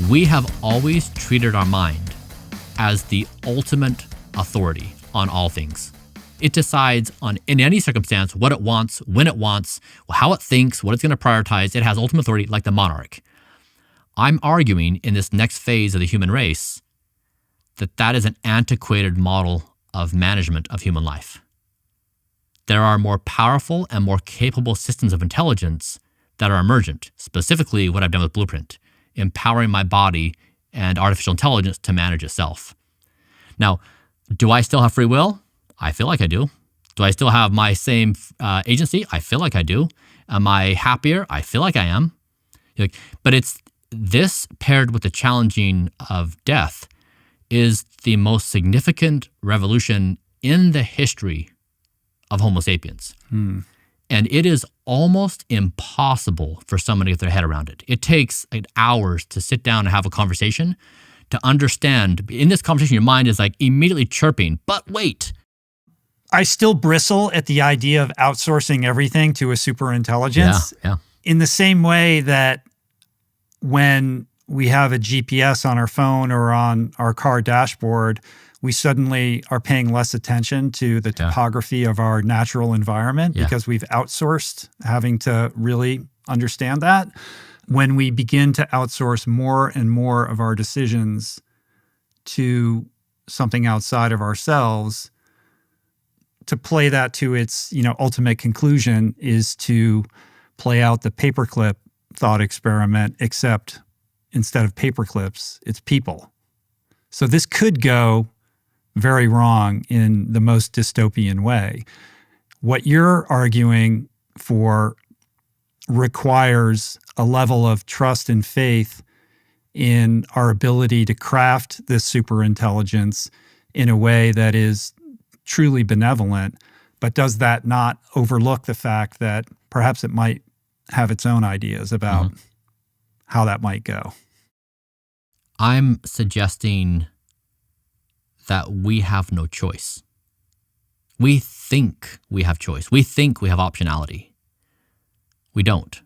We have always treated our mind as the ultimate authority on all things. It decides in any circumstance what it wants, when it wants, how it thinks, what it's going to prioritize. It has ultimate authority like the monarch. I'm arguing in this next phase of the human race that is an antiquated model of management of human life. There are more powerful and more capable systems of intelligence that are emergent, specifically what I've done with Blueprint, empowering my body and artificial intelligence to manage itself. Now, do I still have free will? I feel like I do. Do I still have my same agency? I feel like I do. Am I happier? I feel like I am. But it's this paired with the challenging of death is the most significant revolution in the history of Homo sapiens. And it is almost impossible for someone to get their head around it. It takes hours to sit down and have a conversation to understand. In this conversation, your mind is like immediately chirping, but wait. I still bristle at the idea of outsourcing everything to a superintelligence. Yeah. In the same way that when we have a GPS on our phone or on our car dashboard, we suddenly are paying less attention to the topography of our natural environment because we've outsourced having to really understand that. When we begin to outsource more and more of our decisions to something outside of ourselves, to play that to its ultimate conclusion is to play out the paperclip thought experiment, except instead of paperclips, it's people. So this could go very wrong in the most dystopian way. What you're arguing for requires a level of trust and faith in our ability to craft this superintelligence in a way that is truly benevolent, but does that not overlook the fact that perhaps it might have its own ideas about how that might go? I'm suggesting that we have no choice. We think we have choice. We think we have optionality. We don't.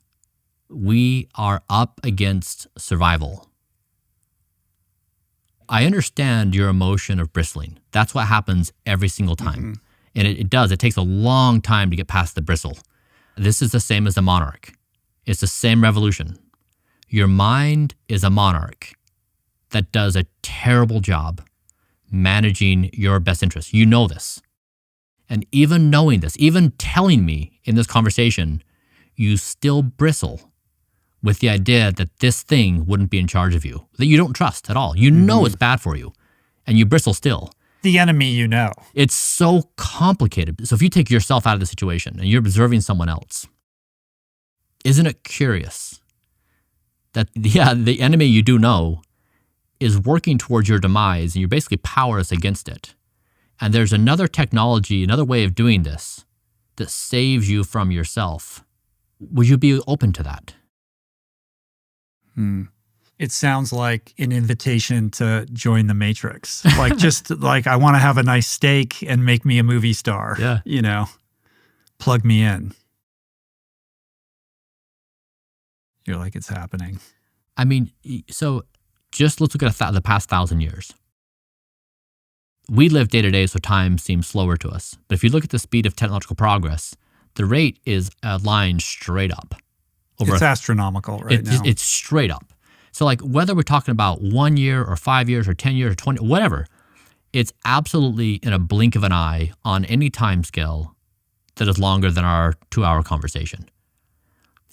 We are up against survival. I understand your emotion of bristling. That's what happens every single time. And it does. It takes a long time to get past the bristle. This is the same as the monarch. It's the same revolution. Your mind is a monarch that does a terrible job managing your best interests. You know this. And even knowing this, even telling me in this conversation, you still bristle with the idea that this thing wouldn't be in charge of you, that you don't trust at all. You know it's bad for you, and you bristle still. The enemy you know. It's so complicated. So if you take yourself out of the situation and you're observing someone else, isn't it curious that, the enemy you do know is working towards your demise and you're basically powerless against it. And there's another technology, another way of doing this that saves you from yourself. Would you be open to that? It sounds like an invitation to join the Matrix. Like just like, I want to have a nice steak and make me a movie star. Yeah. Plug me in. You're like, it's happening. I mean, so just let's look at the past 1,000 years. We live day to day, so time seems slower to us. But if you look at the speed of technological progress, the rate is a line straight up. It's astronomical now. It's straight up. So like whether we're talking about 1 year or 5 years or 10 years or 20, whatever, it's absolutely in a blink of an eye on any time scale that is longer than our 2-hour conversation.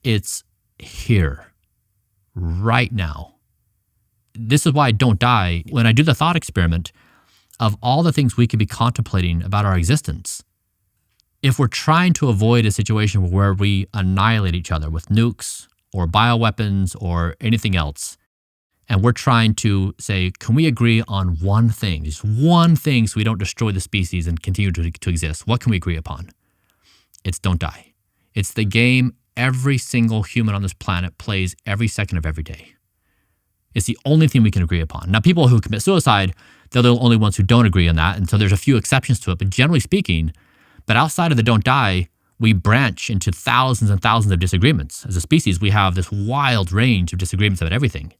It's here, right now. This is why I don't die. When I do the thought experiment of all the things we could be contemplating about our existence, if we're trying to avoid a situation where we annihilate each other with nukes or bioweapons or anything else, and we're trying to say, can we agree on one thing, just one thing so we don't destroy the species and continue to exist? What can we agree upon? It's don't die. It's the game every single human on this planet plays every second of every day. It's the only thing we can agree upon. Now, people who commit suicide, they're the only ones who don't agree on that, and so there's a few exceptions to it, but generally speaking, but outside of the don't die, we branch into thousands and thousands of disagreements. As a species, we have this wild range of disagreements about everything.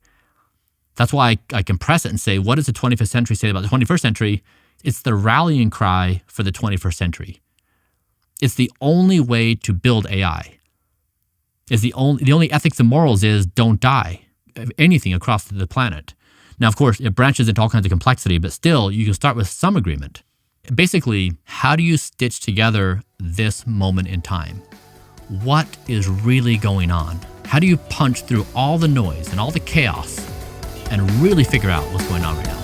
That's why I compress it and say, what does the 25th century say about the 21st century? It's the rallying cry for the 21st century. It's the only way to build AI. It's the only ethics and morals is don't die of anything across the planet. Now, of course, it branches into all kinds of complexity, but still, you can start with some agreement. Basically, how do you stitch together this moment in time? What is really going on? How do you punch through all the noise and all the chaos and really figure out what's going on right now?